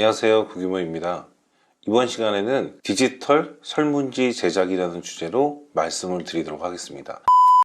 안녕하세요, 구규모입니다. 이번 시간에는 디지털 설문지 제작이라는 주제로 말씀을 드리도록 하겠습니다.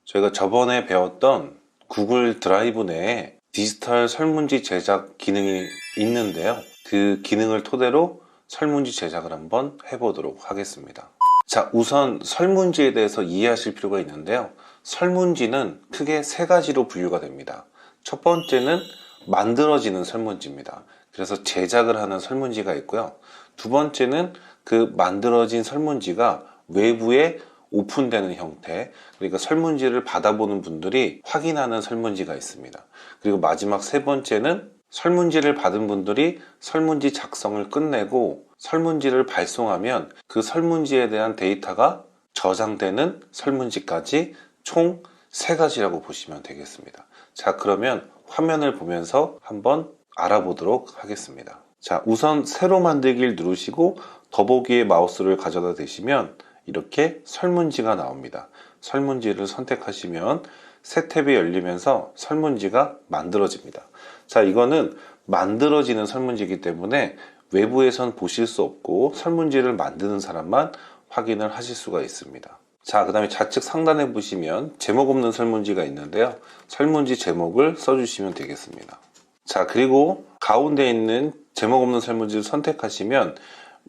저희가 저번에 배웠던 구글 드라이브 내에 디지털 설문지 제작 기능이 있는데요. 그 기능을 토대로 설문지 제작을 한번 해보도록 하겠습니다. 자, 우선 설문지에 대해서 이해하실 필요가 있는데요. 설문지는 크게 세 가지로 분류가 됩니다. 첫 번째는 만들어지는 설문지입니다. 그래서 제작을 하는 설문지가 있고요. 두 번째는 그 만들어진 설문지가 외부에 오픈되는 형태, 그러니까 설문지를 받아보는 분들이 확인하는 설문지가 있습니다. 그리고 마지막 세 번째는 설문지를 받은 분들이 설문지 작성을 끝내고 설문지를 발송하면 그 설문지에 대한 데이터가 저장되는 설문지까지 총 세 가지라고 보시면 되겠습니다. 자, 그러면 화면을 보면서 한번 알아보도록 하겠습니다. 자, 우선 새로 만들기를 누르시고 더보기에 마우스를 가져다 대시면 이렇게 설문지가 나옵니다. 설문지를 선택하시면 새 탭이 열리면서 설문지가 만들어집니다. 자, 이거는 만들어지는 설문지이기 때문에 외부에선 보실 수 없고 설문지를 만드는 사람만 확인을 하실 수가 있습니다. 자, 그 다음에 좌측 상단에 보시면 제목 없는 설문지가 있는데요. 설문지 제목을 써주시면 되겠습니다. 자, 그리고 가운데 있는 제목 없는 설문지를 선택하시면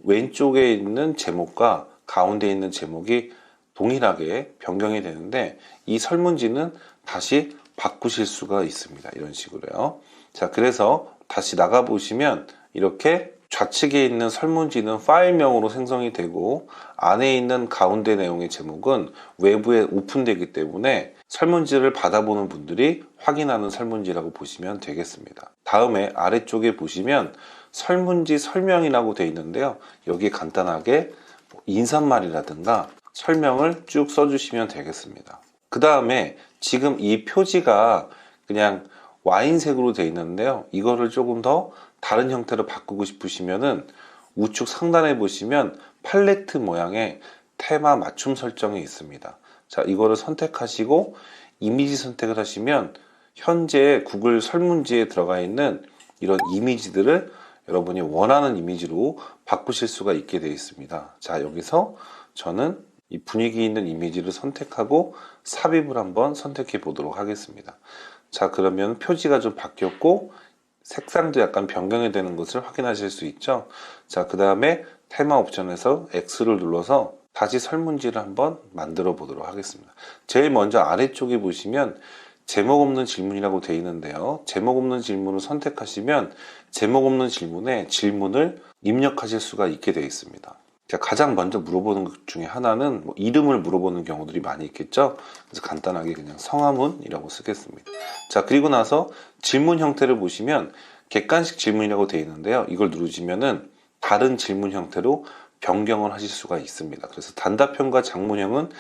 왼쪽에 있는 제목과 가운데 있는 제목이 동일하게 변경이 되는데 이 설문지는 다시 바꾸실 수가 있습니다. 이런 식으로요. 자, 그래서 다시 나가 보시면 이렇게 좌측에 있는 설문지는 파일명으로 생성이 되고 안에 있는 가운데 내용의 제목은 외부에 오픈되기 때문에 설문지를 받아보는 분들이 확인하는 설문지라고 보시면 되겠습니다. 다음에 아래쪽에 보시면 설문지 설명이라고 되어 있는데요. 여기 간단하게 인사말이라든가 설명을 쭉 써주시면 되겠습니다. 그 다음에 지금 이 표지가 그냥 와인색으로 되어 있는데요. 이거를 조금 더 다른 형태로 바꾸고 싶으시면은 우측 상단에 보시면 팔레트 모양의 테마 맞춤 설정이 있습니다. 자, 이거를 선택하시고 이미지 선택을 하시면 현재 구글 설문지에 들어가 있는 이런 이미지들을 여러분이 원하는 이미지로 바꾸실 수가 있게 되어 있습니다. 자, 여기서 저는 이 분위기 있는 이미지를 선택하고 삽입을 한번 선택해 보도록 하겠습니다. 자, 그러면 표지가 좀 바뀌었고 색상도 약간 변경이 되는 것을 확인하실 수 있죠. 자, 그 다음에 테마 옵션에서 X를 눌러서 다시 설문지를 한번 만들어 보도록 하겠습니다. 제일 먼저 아래쪽에 보시면 제목 없는 질문이라고 되어 있는데요. 제목 없는 질문을 선택하시면 제목 없는 질문에 질문을 입력하실 수가 있게 되어 있습니다. 자, 가장 먼저 물어보는 것 중에 하나는 이름을 물어보는 경우들이 많이 있겠죠. 그래서 간단하게 그냥 성함은이라고 쓰겠습니다. 자, 그리고 나서 질문 형태를 보시면 객관식 질문이라고 되어 있는데요. 이걸 누르시면은 다른 질문 형태로 변경을 하실 수가 있습니다. 그래서 단답형과 장문형은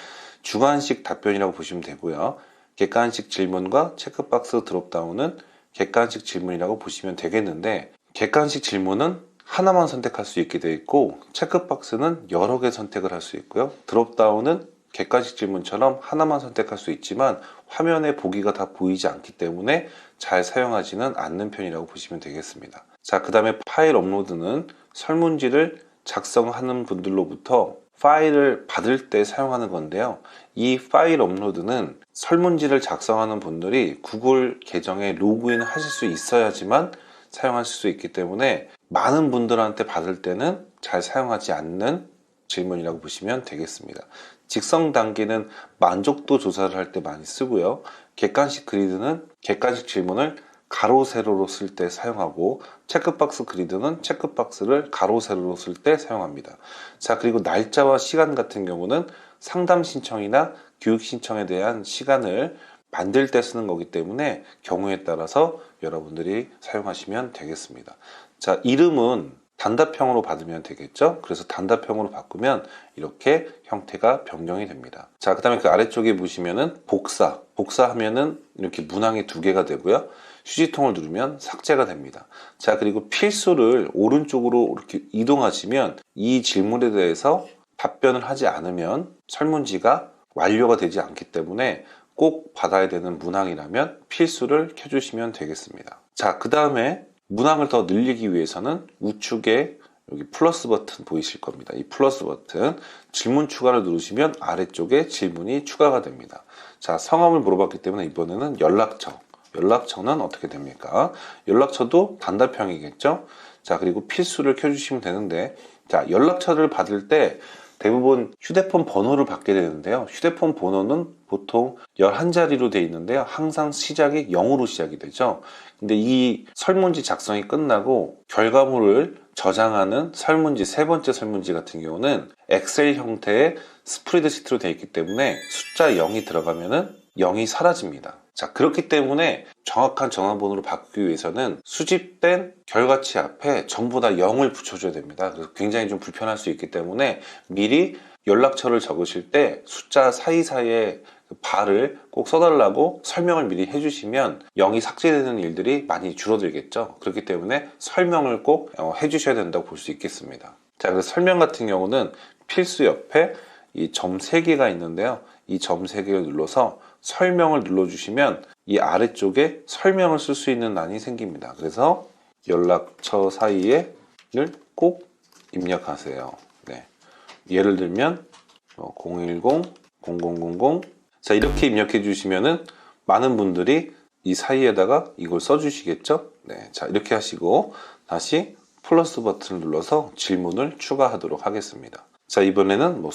주관식 답변이라고 보시면 되고요. 객관식 질문과 체크박스 드롭다운은 객관식 질문이라고 보시면 되겠는데, 객관식 질문은 하나만 선택할 수 있게 되어 있고 체크박스는 여러 개 선택을 할 수 있고요. 드롭다운은 객관식 질문처럼 하나만 선택할 수 있지만 화면에 보기가 다 보이지 않기 때문에 잘 사용하지는 않는 편이라고 보시면 되겠습니다. 자, 그 다음에 파일 업로드는 설문지를 작성하는 분들로부터 파일을 받을 때 사용하는 건데요. 이 파일 업로드는 설문지를 작성하는 분들이 구글 계정에 로그인 하실 수 있어야지만 사용하실 수 있기 때문에 많은 분들한테 받을 때는 잘 사용하지 않는 질문이라고 보시면 되겠습니다. 직성 단계는 만족도 조사를 할 때 많이 쓰고요. 객관식 그리드는 객관식 질문을 가로 세로로 쓸 때 사용하고 체크박스 그리드는 체크박스를 가로 세로로 쓸 때 사용합니다. 자, 그리고 날짜와 시간 같은 경우는 상담 신청이나 교육 신청에 대한 시간을 만들 때 쓰는 거기 때문에 경우에 따라서 여러분들이 사용하시면 되겠습니다. 자, 이름은 단답형으로 받으면 되겠죠. 그래서 단답형으로 바꾸면 이렇게 형태가 변경이 됩니다. 자, 그 다음에 그 아래쪽에 보시면은 복사하면은 이렇게 문항이 두 개가 되고요. 휴지통을 누르면 삭제가 됩니다. 자, 그리고 필수를 오른쪽으로 이렇게 이동하시면 이 질문에 대해서 답변을 하지 않으면 설문지가 완료가 되지 않기 때문에 꼭 받아야 되는 문항이라면 필수를 켜주시면 되겠습니다. 자, 그 다음에 문항을 더 늘리기 위해서는 우측에 여기 플러스 버튼 보이실 겁니다. 이 플러스 버튼 질문 추가를 누르시면 아래쪽에 질문이 추가가 됩니다. 자, 성함을 물어봤기 때문에 이번에는 연락처. 연락처는 어떻게 됩니까? 연락처도 단답형이겠죠? 자, 그리고 필수를 켜주시면 되는데, 자, 연락처를 받을 때 대부분 휴대폰 번호를 받게 되는데요. 휴대폰 번호는 보통 11자리로 되어 있는데요. 항상 시작이 0으로 시작이 되죠. 근데 이 설문지 작성이 끝나고 결과물을 저장하는 설문지, 세 번째 설문지 같은 경우는 엑셀 형태의 스프레드시트로 되어 있기 때문에 숫자 0이 들어가면은 0이 사라집니다. 자, 그렇기 때문에 정확한 전화번호로 바꾸기 위해서는 수집된 결과치 앞에 전부 다 0을 붙여줘야 됩니다. 그래서 굉장히 좀 불편할 수 있기 때문에 미리 연락처를 적으실 때 숫자 사이사이에 발을 꼭 써달라고 설명을 미리 해주시면 0이 삭제되는 일들이 많이 줄어들겠죠. 그렇기 때문에 설명을 꼭 해주셔야 된다고 볼 수 있겠습니다. 자, 그래서 설명 같은 경우는 필수 옆에 이 점 3개가 있는데요. 이 점 3개를 눌러서 설명을 눌러주시면 이 아래쪽에 설명을 쓸 수 있는 란이 생깁니다. 그래서 연락처 사이에를 꼭 입력하세요. 네. 예를 들면 010-0000 자, 이렇게 입력해 주시면은 많은 분들이 이 사이에다가 이걸 써주시겠죠? 네. 자, 이렇게 하시고 다시 플러스 버튼을 눌러서 질문을 추가하도록 하겠습니다. 자, 이번에는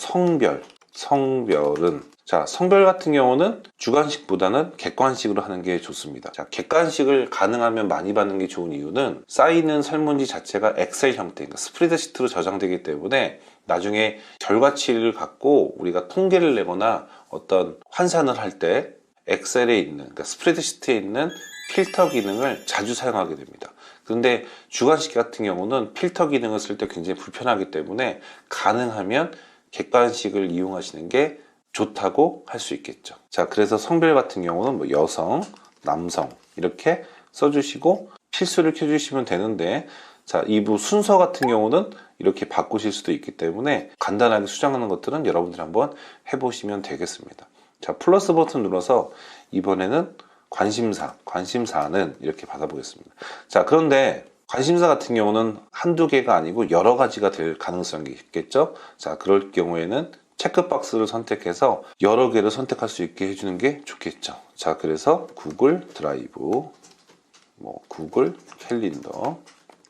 성별은 자, 성별 같은 경우는 주관식보다는 객관식으로 하는 게 좋습니다. 자, 객관식을 가능하면 많이 받는 게 좋은 이유는 쌓이는 설문지 자체가 엑셀 형태, 그러니까 스프레드시트로 저장되기 때문에 나중에 결과치를 갖고 우리가 통계를 내거나 어떤 환산을 할 때 엑셀에 있는, 그러니까 스프레드시트에 있는 필터 기능을 자주 사용하게 됩니다. 그런데 주관식 같은 경우는 필터 기능을 쓸 때 굉장히 불편하기 때문에 가능하면 객관식을 이용하시는 게 좋다고 할 수 있겠죠. 자, 그래서 성별 같은 경우는 여성, 남성 이렇게 써주시고 필수를 켜주시면 되는데, 자, 이부 순서 같은 경우는 이렇게 바꾸실 수도 있기 때문에 간단하게 수정하는 것들은 여러분들이 한번 해보시면 되겠습니다. 자, 플러스 버튼 눌러서 이번에는 관심사는 이렇게 받아보겠습니다. 자, 그런데 관심사 같은 경우는 한두 개가 아니고 여러 가지가 될 가능성이 있겠죠. 자, 그럴 경우에는 체크박스를 선택해서 여러 개를 선택할 수 있게 해주는 게 좋겠죠. 자, 그래서 구글 드라이브, 구글 캘린더,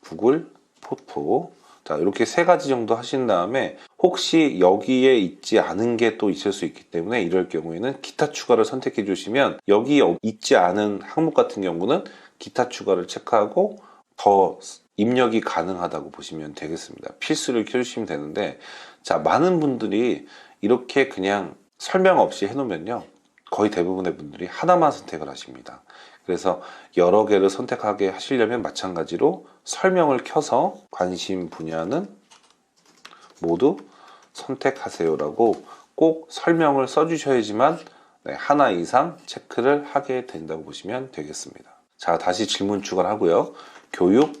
구글 포토, 자, 이렇게 세 가지 정도 하신 다음에 혹시 여기에 있지 않은 게 또 있을 수 있기 때문에 이럴 경우에는 기타 추가를 선택해 주시면 여기 있지 않은 항목 같은 경우는 기타 추가를 체크하고 더 입력이 가능하다고 보시면 되겠습니다. 필수를 켜주시면 되는데, 자, 많은 분들이 이렇게 그냥 설명 없이 해놓으면요, 거의 대부분의 분들이 하나만 선택을 하십니다. 그래서 여러 개를 선택하게 하시려면 마찬가지로 설명을 켜서 관심 분야는 모두 선택하세요라고 꼭 설명을 써주셔야지만 하나 이상 체크를 하게 된다고 보시면 되겠습니다. 자, 다시 질문 추가를 하고요. 교육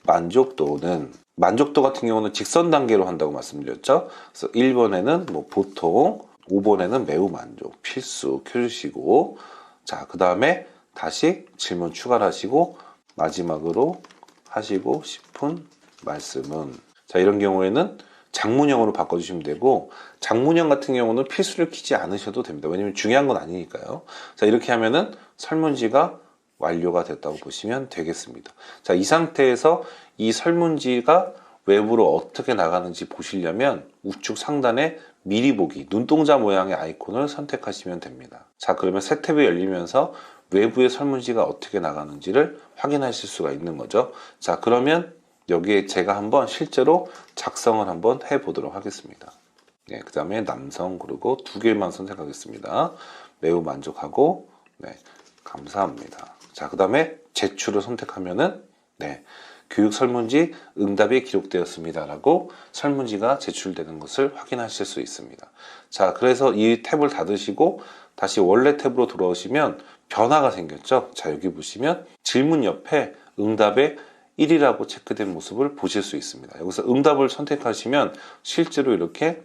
만족도는, 만족도 같은 경우는 직선 단계로 한다고 말씀드렸죠. 그래서 1번에는 보통, 5번에는 매우 만족, 필수 켜주시고, 자, 그 다음에 다시 질문 추가를 하시고 마지막으로 하시고 싶은 말씀은, 자, 이런 경우에는 장문형으로 바꿔주시면 되고, 장문형 같은 경우는 필수를 키지 않으셔도 됩니다. 왜냐면 중요한 건 아니니까요. 자, 이렇게 하면은 설문지가 완료가 됐다고 보시면 되겠습니다. 자, 이 상태에서 이 설문지가 외부로 어떻게 나가는지 보시려면 우측 상단에 미리 보기, 눈동자 모양의 아이콘을 선택하시면 됩니다. 자, 그러면 새 탭이 열리면서 외부의 설문지가 어떻게 나가는지를 확인하실 수가 있는 거죠. 자, 그러면 여기에 제가 한번 실제로 작성을 한번 해보도록 하겠습니다. 네, 그 다음에 남성 그리고 2개만 선택하겠습니다. 매우 만족하고, 네, 감사합니다. 자, 그 다음에 제출을 선택하면은, 네, 교육 설문지 응답이 기록되었습니다 라고 설문지가 제출되는 것을 확인하실 수 있습니다. 자, 그래서 이 탭을 닫으시고 다시 원래 탭으로 돌아오시면 변화가 생겼죠. 자, 여기 보시면 질문 옆에 응답에 1이라고 체크된 모습을 보실 수 있습니다. 여기서 응답을 선택하시면 실제로 이렇게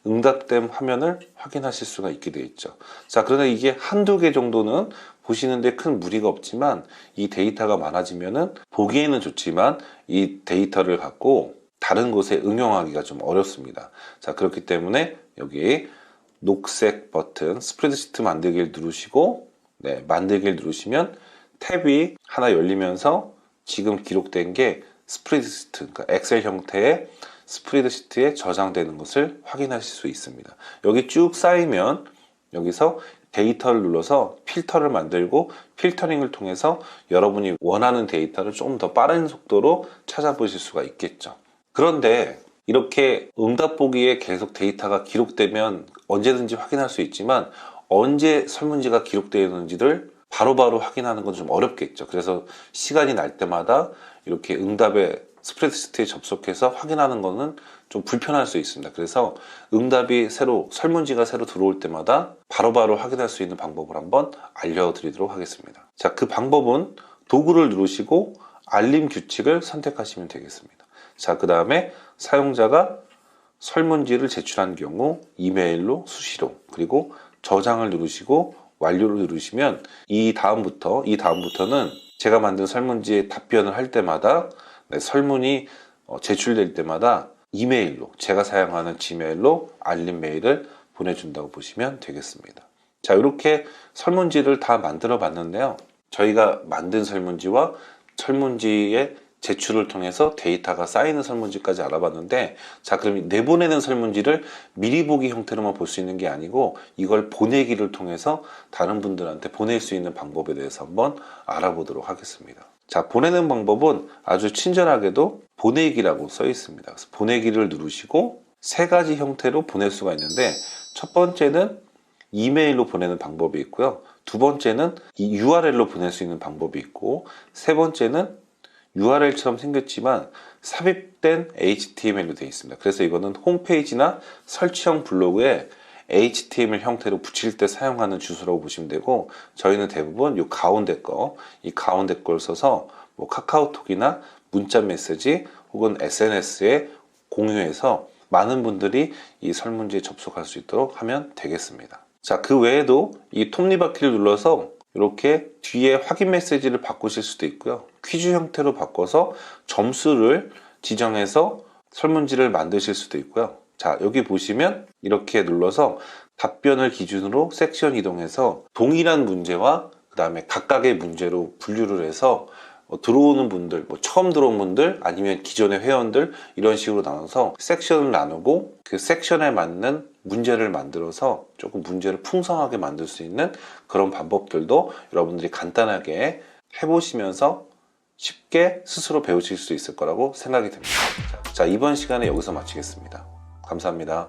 응답된 화면을 확인하실 수가 있게 되어 있죠. 자, 그런데 이게 한두 개 정도는 보시는데 큰 무리가 없지만 이 데이터가 많아지면은 보기에는 좋지만 이 데이터를 갖고 다른 곳에 응용하기가 좀 어렵습니다. 자, 그렇기 때문에 여기 녹색 버튼 스프레드시트 만들기를 누르시고 만들기를 누르시면 탭이 하나 열리면서 지금 기록된 게 스프레드시트, 그러니까 엑셀 형태의 스프레드시트에 저장되는 것을 확인하실 수 있습니다. 여기 쭉 쌓이면 여기서 데이터를 눌러서 필터를 만들고 필터링을 통해서 여러분이 원하는 데이터를 조금 더 빠른 속도로 찾아보실 수가 있겠죠. 그런데 이렇게 응답 보기에 계속 데이터가 기록되면 언제든지 확인할 수 있지만 언제 설문지가 기록되었는지를 바로바로 확인하는 건 좀 어렵겠죠. 그래서 시간이 날 때마다 이렇게 응답의 스프레드시트에 접속해서 확인하는 거는 좀 불편할 수 있습니다. 그래서 응답이 설문지가 새로 들어올 때마다 바로바로 확인할 수 있는 방법을 한번 알려드리도록 하겠습니다. 자, 그 방법은 도구를 누르시고 알림 규칙을 선택하시면 되겠습니다. 자, 그 다음에 사용자가 설문지를 제출한 경우 이메일로 수시로, 그리고 저장을 누르시고 완료를 누르시면 이 다음부터는 제가 만든 설문지에 답변을 할 때마다 설문이 제출될 때마다 이메일로, 제가 사용하는 지메일로 알림 메일을 보내준다고 보시면 되겠습니다. 자, 이렇게 설문지를 다 만들어 봤는데요. 저희가 만든 설문지와 설문지의 제출을 통해서 데이터가 쌓이는 설문지까지 알아봤는데, 자, 그럼 내보내는 설문지를 미리 보기 형태로만 볼 수 있는 게 아니고 이걸 보내기를 통해서 다른 분들한테 보낼 수 있는 방법에 대해서 한번 알아보도록 하겠습니다. 자, 보내는 방법은 아주 친절하게도 보내기라고 써 있습니다. 그래서 보내기를 누르시고 세 가지 형태로 보낼 수가 있는데, 첫 번째는 이메일로 보내는 방법이 있고요. 두 번째는 이 URL로 보낼 수 있는 방법이 있고, 세 번째는 URL처럼 생겼지만 삽입된 HTML로 되어 있습니다. 그래서 이거는 홈페이지나 설치형 블로그에 HTML 형태로 붙일 때 사용하는 주소라고 보시면 되고, 저희는 대부분 이 가운데 걸 써서 뭐 카카오톡이나 문자 메시지 혹은 SNS에 공유해서 많은 분들이 이 설문지에 접속할 수 있도록 하면 되겠습니다. 자, 그 외에도 이 톱니바퀴를 눌러서 이렇게 뒤에 확인 메시지를 바꾸실 수도 있고요. 퀴즈 형태로 바꿔서 점수를 지정해서 설문지를 만드실 수도 있고요. 자, 여기 보시면 이렇게 눌러서 답변을 기준으로 섹션 이동해서 동일한 문제와 그 다음에 각각의 문제로 분류를 해서 들어오는 분들, 처음 들어온 분들, 아니면 기존의 회원들, 이런 식으로 나눠서 섹션을 나누고 그 섹션에 맞는 문제를 만들어서 조금 문제를 풍성하게 만들 수 있는 그런 방법들도 여러분들이 간단하게 해보시면서 쉽게 스스로 배우실 수 있을 거라고 생각이 듭니다. 자, 이번 시간에 여기서 마치겠습니다. 감사합니다.